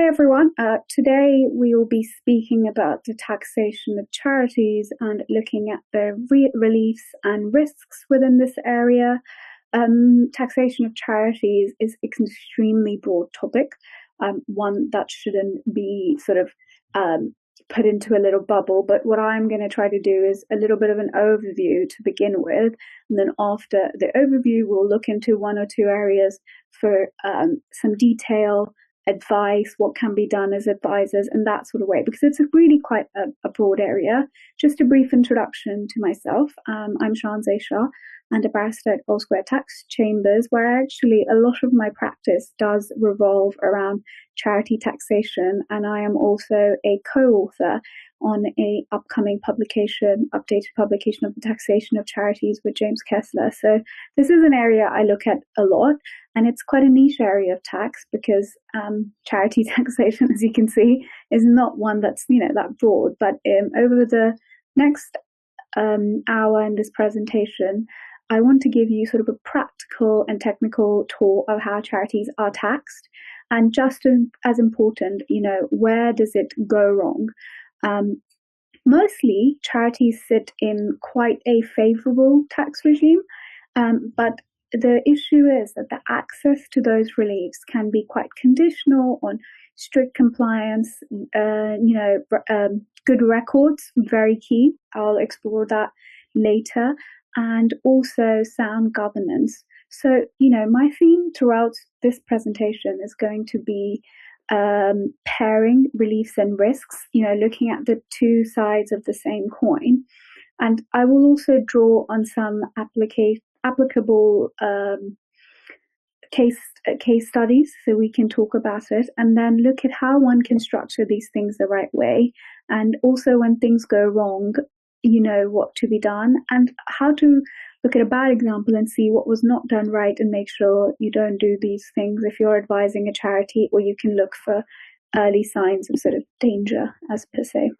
Hi everyone. Today we will be speaking about the taxation of charities and looking at the reliefs and risks within this area. Taxation of charities is an extremely broad topic, one that shouldn't be sort of put into a little bubble. But what I'm going to try to do is a little bit of an overview to begin with, and then after the overview, we'll look into one or two areas for some detail advice, what can be done as advisors, and that sort of way, because it's really quite a broad area. Just a brief introduction to myself. I'm Shanzeh Shah and a barrister at All Square Tax Chambers, where actually a lot of my practice does revolve around charity taxation, and I am also a co-author on a upcoming updated publication of the taxation of charities with James Kessler. So this is an area I look at a lot, and it's quite a niche area of tax because charity taxation, as you can see, is not one that's that broad. But over the next hour in this presentation, I want to give you sort of a practical and technical tour of how charities are taxed, and just as important, where does it go wrong? Mostly, charities sit in quite a favorable tax regime, but the issue is that the access to those reliefs can be quite conditional on strict compliance, good records, very key. I'll explore that later, and also sound governance. So, my theme throughout this presentation is going to be pairing reliefs and risks, looking at the two sides of the same coin. And I will also draw on some applicable case studies so we can talk about it, and then look at how one can structure these things the right way, and also when things go wrong, what to be done, and how to look at a bad example and see what was not done right and make sure you don't do these things if you're advising a charity, or you can look for early signs of sort of danger, as per se.